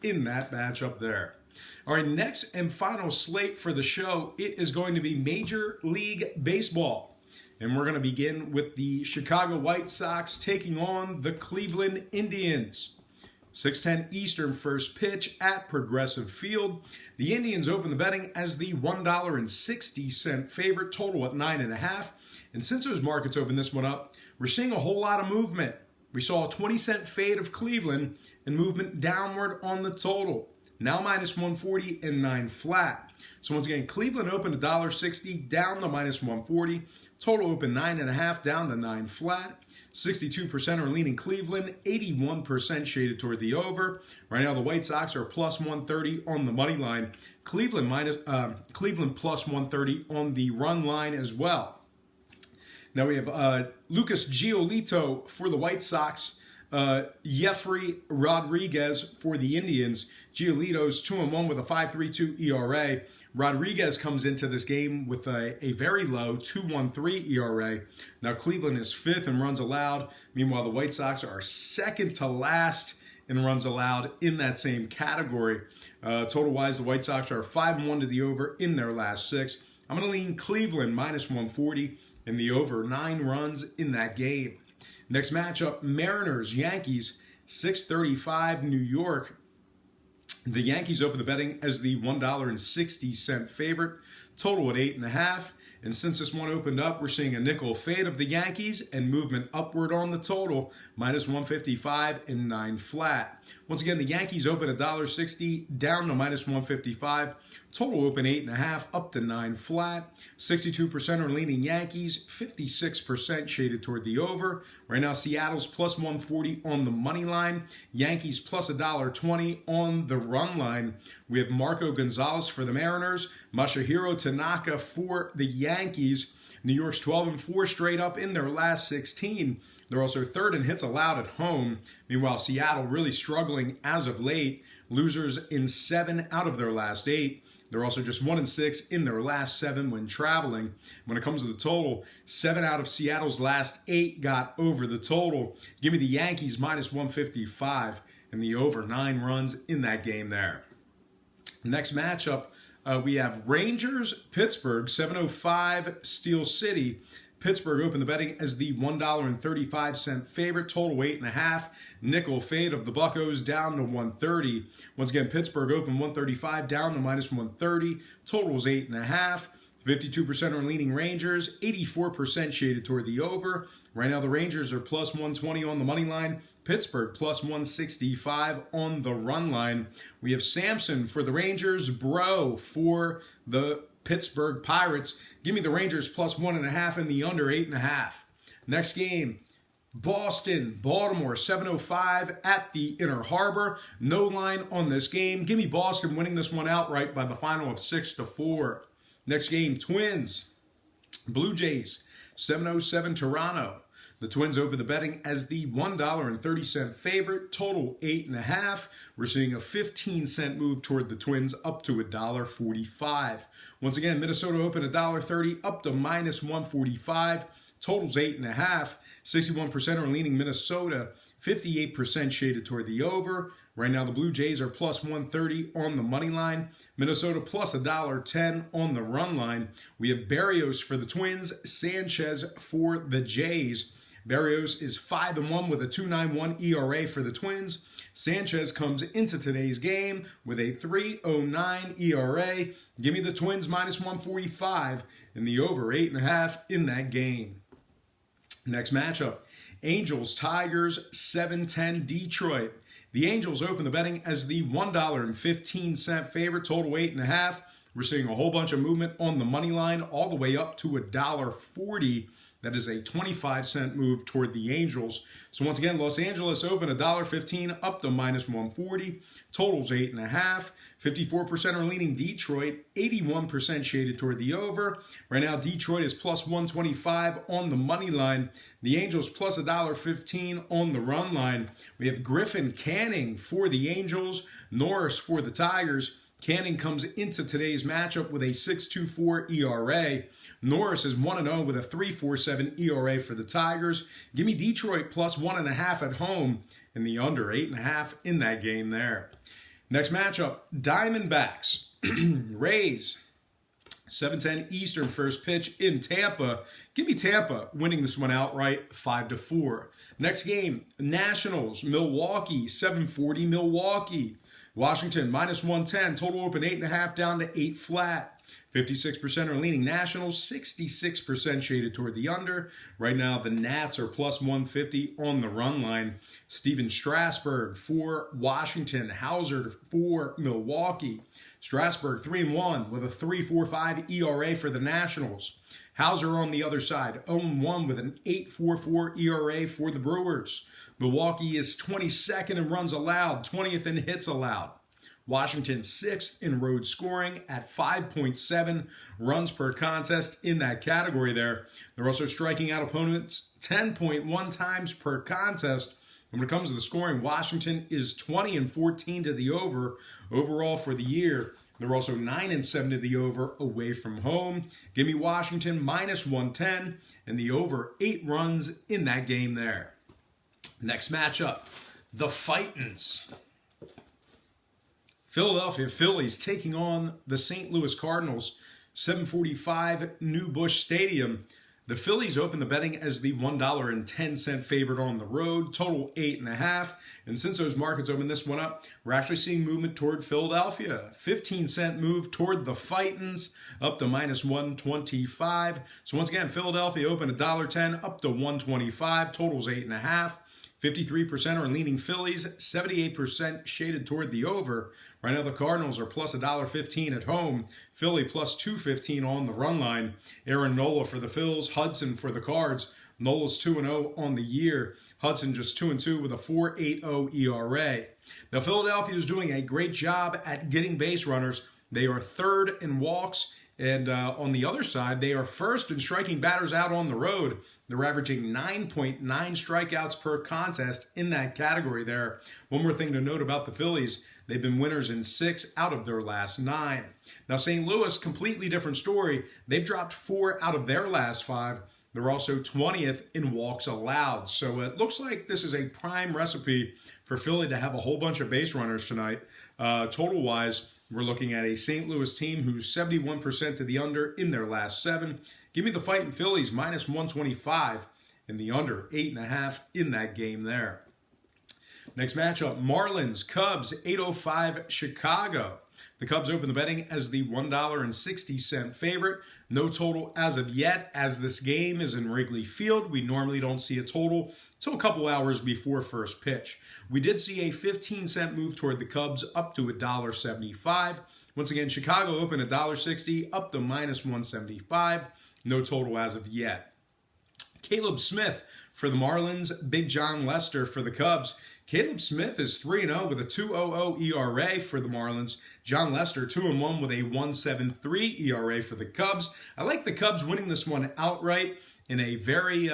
in that matchup there. All right, next and final slate for the show, it is going to be Major League Baseball. And we're going to begin with the Chicago White Sox taking on the Cleveland Indians. 6:10 Eastern first pitch at Progressive Field. The Indians open the betting as the $1.60 favorite, total at 9.5. And since those markets opened this one up, we're seeing a whole lot of movement. We saw a 20-cent fade of Cleveland and movement downward on the total. Now minus 140 and 9 flat. So once again, Cleveland opened $1.60 down to minus 140. Total open 9.5 down to 9 flat. 62% are leaning Cleveland, 81% shaded toward the over. Right now the White Sox are plus 130 on the money line. Cleveland plus 130 on the run line as well. Now we have Lucas Giolito for the White Sox. Jeffrey Rodriguez for the Indians. Giolito's 2-1 with a 5.32 ERA. Rodriguez comes into this game with a very low 2.13 ERA. Now Cleveland is 5th in runs allowed. Meanwhile, the White Sox are second to last in runs allowed in that same category. Total-wise, the White Sox are 5-1 to the over in their last 6. I'm going to lean Cleveland minus 140 and the over 9 runs in that game. Next matchup, Mariners, Yankees, 6:35 New York. The Yankees open the betting as the $1.60 favorite, total at 8.5. And since this one opened up, we're seeing a nickel fade of the Yankees and movement upward on the total, minus 155 and 9 flat. Once again, the Yankees open $1.60 down to minus 155. Total open 8.5 up to 9 flat. 62% are leaning Yankees, 56% shaded toward the over. Right now, Seattle's plus 140 on the money line. Yankees plus $1.20 on the run line. We have Marco Gonzalez for the Mariners, Masahiro Tanaka for the Yankees. New York's 12-4 straight up in their last 16. They're also third in hits allowed at home. Meanwhile, Seattle really struggling as of late. Losers in 7 out of their last 8. They're also just 1-6 in their last 7 when traveling. When it comes to the total, 7 out of Seattle's last 8 got over the total. Give me the Yankees minus 155 and the over 9 runs in that game there. Next matchup, we have Rangers, Pittsburgh, 7:05 Steel City. Pittsburgh opened the betting as the $1.35 favorite, total 8.5. Nickel fade of the Buccos down to 130. Once again, Pittsburgh opened 135 down to minus 130. Total is 8.5. 52% are leaning Rangers, 84% shaded toward the over. Right now, the Rangers are plus 120 on the money line. Pittsburgh plus 165 on the run line. We have Sampson for the Rangers, Bro for the Pittsburgh Pirates. Give me the Rangers plus 1.5 and the under 8.5. Next game, Boston, Baltimore, 7:05 at the Inner Harbor. No line on this game. Give me Boston winning this one outright by the final of 6-4. Next game, Twins, Blue Jays, 7:07 Toronto. The Twins open the betting as the $1.30 favorite, total 8.5. We're seeing a 15-cent move toward the Twins up to $1.45. Once again, Minnesota opened $1.30 up to minus 145. Total's 8.5. 61% are leaning Minnesota, 58% shaded toward the over. Right now, the Blue Jays are plus 130 on the money line. Minnesota plus $1.10 on the run line. We have Berrios for the Twins, Sanchez for the Jays. Berrios is 5-1 with a 2.91 ERA for the Twins. Sanchez comes into today's game with a 3.09 ERA. Give me the Twins minus 145 and the over 8.5 in that game. Next matchup, Angels, Tigers, 7:10 Detroit. The Angels open the betting as the $1.15 favorite, total 8.5. We're seeing a whole bunch of movement on the money line all the way up to $1.40. That is a 25-cent move toward the Angels. So once again, Los Angeles open $1.15 up to minus 140. Totals 8.5. 54% are leaning Detroit. 81% shaded toward the over. Right now, Detroit is plus 125 on the money line. The Angels plus $1.15 on the run line. We have Griffin Canning for the Angels. Norris for the Tigers. Canning comes into today's matchup with a 6.24 ERA. Norris is 1-0 with a 3.47 ERA for the Tigers. Give me Detroit plus 1.5 at home and the under 8.5 in that game there. Next matchup, Diamondbacks, Rays. 7:10 Eastern first pitch in Tampa. Give me Tampa winning this one outright 5-4. Next game, Nationals, Milwaukee, 7:40 Milwaukee. Washington -110. Total open 8.5 down to 8 flat. 56% are leaning Nationals, 66% shaded toward the under. Right now, the Nats are +150 on the run line. Steven Strasburg for Washington. Hauser for Milwaukee. Strasburg 3-1 with a 3.45 ERA for the Nationals. Hauser on the other side, 0-1 with an 8.44 ERA for the Brewers. Milwaukee is 22nd in runs allowed, 20th in hits allowed. Washington 6th in road scoring at 5.7 runs per contest in that category there. They're also striking out opponents 10.1 times per contest. And when it comes to the scoring, Washington is 20-14 to the over overall for the year. They're also 9-7 to the over away from home. Give me Washington -110 and the over 8 runs in that game there. Next matchup, the Fightins. Philadelphia Phillies taking on the St. Louis Cardinals, 7:45 New Busch Stadium. The Phillies open the betting as the $1.10 favorite on the road, total 8.5. And since those markets opened this one up, we're actually seeing movement toward Philadelphia. 15-cent move toward the Fightins, up to -125. So once again, Philadelphia opened $1.10 up to 125, totals 8.5. 53% are leaning Phillies, 78% shaded toward the over. Right now, the Cardinals are +$1.15 at home. Philly +2.15 on the run line. Aaron Nola for the Phils, Hudson for the Cards. Nola's 2-0 on the year. Hudson just 2-2 with a 4.80 ERA. Now, Philadelphia is doing a great job at getting base runners. They are third in walks. And on the other side, they are first in striking batters out on the road. They're averaging 9.9 strikeouts per contest in that category there. One more thing to note about the Phillies, they've been winners in 6 out of their last 9. Now, St. Louis, completely different story. They've dropped 4 out of their last 5. They're also 20th in walks allowed. So it looks like this is a prime recipe for Philly to have a whole bunch of base runners tonight. Total-wise, we're looking at a St. Louis team who's 71% to the under in their last 7. Give me the Fightin' Phillies -125 and the under 8.5 in that game there. Next matchup, Marlins, Cubs, 8:05 Chicago. The Cubs open the betting as the $1.60 favorite. No total as of yet, as this game is in Wrigley Field. We normally don't see a total until a couple hours before first pitch. We did see a 15-cent move toward the Cubs up to $1.75. Once again, Chicago opened $1.60 up to -175. No total as of yet. Caleb Smith for the Marlins, Big John Lester for the Cubs. Caleb Smith is 3-0 with a 2.00 ERA for the Marlins. John Lester 2-1 with a 1.73 ERA for the Cubs. I like the Cubs winning this one outright in a very,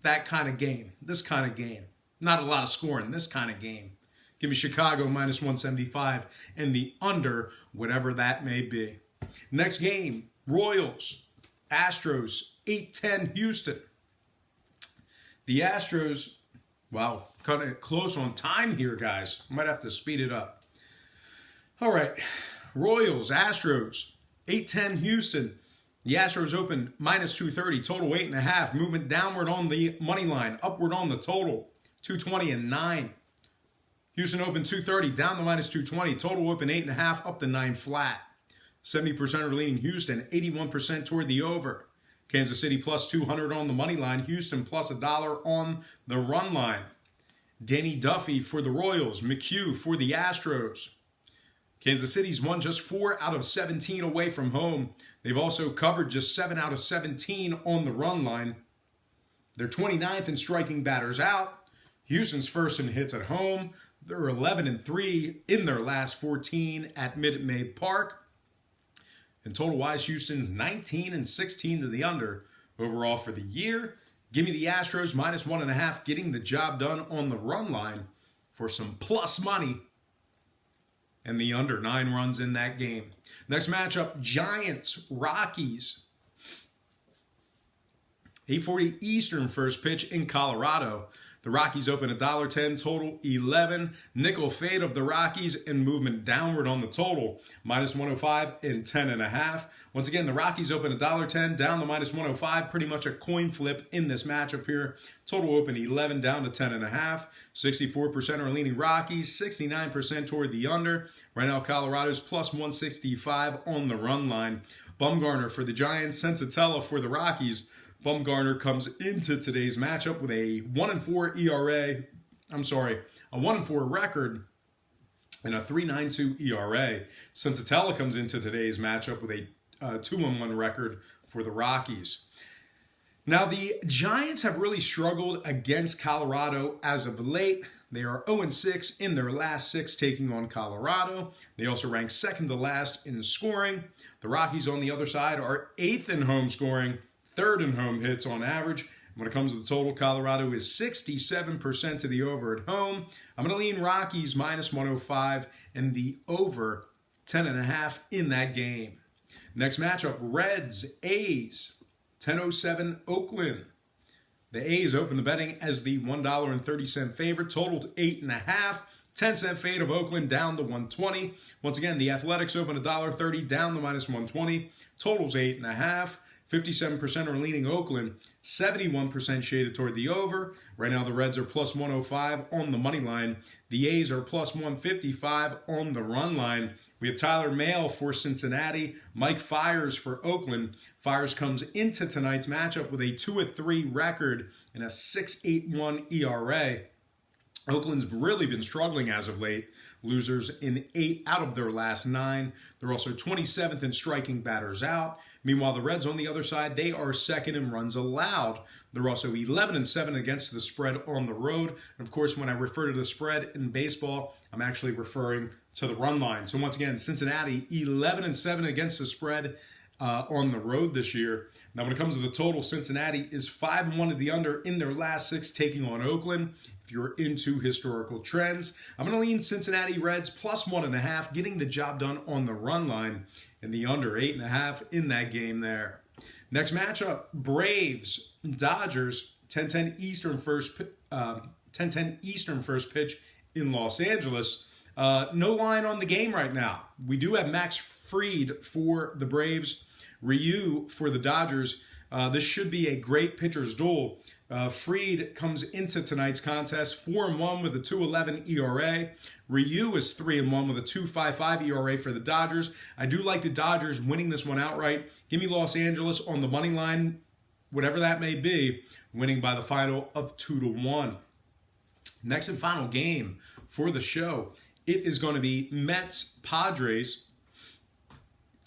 that kind of game. This kind of game. Not a lot of scoring. This kind of game. Give me Chicago -175 and the under, whatever that may be. Next game, Royals, Astros, 8:10 Houston. The Astros, wow, cutting it close on time here, guys. Might have to speed it up. All right, Royals, Astros, 8:10 Houston. The Astros open -230, total 8.5. Movement downward on the money line, upward on the total, 220 and 9. Houston open 230, down to -220, total open 8.5, up to 9 flat. 70% are leaning Houston, 81% toward the over. Kansas City +200 on the money line. Houston +$1 on the run line. Danny Duffy for the Royals. McHugh for the Astros. Kansas City's won just 4 out of 17 away from home. They've also covered just 7 out of 17 on the run line. They're 29th in striking batters out. Houston's first in hits at home. They're 11-3 in their last 14 at Minute Maid Park. And total-wise, Houston's 19-16 to the under overall for the year. Give me the Astros -1.5, getting the job done on the run line for some plus money. And the under 9 runs in that game. Next matchup, Giants, Rockies. 8:40 Eastern first pitch in Colorado. The Rockies open $1.10, total 11. Nickel fade of the Rockies and movement downward on the total, minus 105 and 10.5. Once again, the Rockies open $1.10, down to minus 105. Pretty much a coin flip in this matchup here. Total open 11, down to 10.5. 64% are leaning Rockies, 69% toward the under. Right now, Colorado's plus 165 on the run line. Bumgarner for the Giants, Sensatella for the Rockies. Bumgarner comes into today's matchup with a 1-4 ERA. A 1-4 record and a 3.92 ERA. Sensatella comes into today's matchup with a 2-1 record for the Rockies. Now, the Giants have really struggled against Colorado as of late. They are 0-6 in their last 6 taking on Colorado. They also rank second to last in scoring. The Rockies on the other side are 8th in home scoring, 3rd in home hits on average. When it comes to the total, Colorado is 67% to the over at home. I'm going to lean Rockies minus 105 and the over 10.5 in that game. Next matchup, Reds, A's, 10:07 Oakland. The A's open the betting as the $1.30 favorite, totaled 8.5. 10-cent fade of Oakland down to 120. Once again, the Athletics open $1.30 down to minus 120. Totals 8.5. 57% are leaning Oakland, 71% shaded toward the over. Right now, the Reds are plus 105 on the money line. The A's are plus 155 on the run line. We have Tyler Mahle for Cincinnati, Mike Fiers for Oakland. Fiers comes into tonight's matchup with a 2-3 record and a 6.81 ERA. Oakland's really been struggling as of late. Losers in 8 out of their last 9. They're also 27th in striking batters out. Meanwhile, the Reds on the other side, they are 2nd in runs allowed. They're also 11-7 against the spread on the road. And of course, when I refer to the spread in baseball, I'm actually referring to the run line. So once again, Cincinnati 11-7 against the spread on the road this year. Now, when it comes to the total, Cincinnati is 5-1 to the under in their last 6 taking on Oakland. If you're into historical trends, I'm going to lean Cincinnati Reds plus 1.5, getting the job done on the run line, and the under 8.5 in that game there. Next matchup, Braves, Dodgers, 10:10 Eastern first pitch in Los Angeles. No line on the game right now. We do have Max Fried for the Braves, Ryu for the Dodgers. This should be a great pitcher's duel. Fried comes into tonight's contest 4-1 with a 2.11 ERA. Ryu is 3-1 with a 2.55 ERA for the Dodgers. I do like the Dodgers winning this one outright. Give me Los Angeles on the money line, whatever that may be, winning by the final of 2-1. Next and final game for the show, it is going to be Mets-Padres.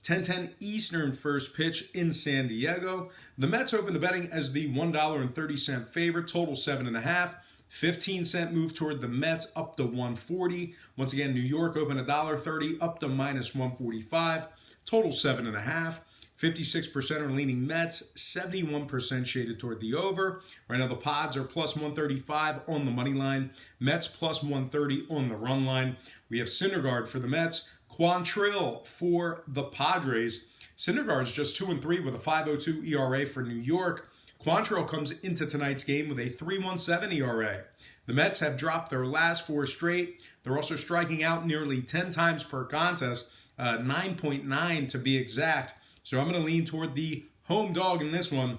10:10 Eastern first pitch in San Diego. The Mets open the betting as the $1.30 favorite, total 7.5. 15-cent move toward the Mets up to 140. Once again, New York open $1.30 up to minus 145. Total 7.5. 56% are leaning Mets, 71% shaded toward the over. Right now, the Pods are plus 135 on the money line. Mets plus 130 on the run line. We have Syndergaard for the Mets, Quantrill for the Padres. Syndergaard's just 2-3 with a 5.02 ERA for New York. Quantrill comes into tonight's game with a 3.17 ERA. The Mets have dropped their last 4 straight. They're also striking out nearly 10 times per contest, 9.9 to be exact. So I'm going to lean toward the home dog in this one.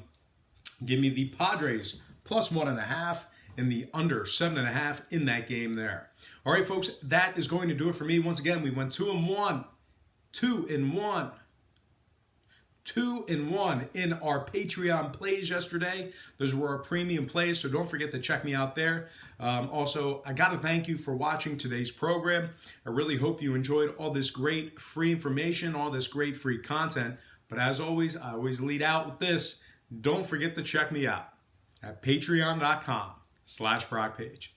Give me the Padres plus 1.5 and the under 7.5 in that game there. All right, folks, that is going to do it for me. Once again, we went 2-1 in our Patreon plays yesterday. Those were our premium plays, so don't forget to check me out there. Also, I got to thank you for watching today's program. I really hope you enjoyed all this great free information, all this great free content. But as always, I always lead out with this. Don't forget to check me out at patreon.com/BrockPage.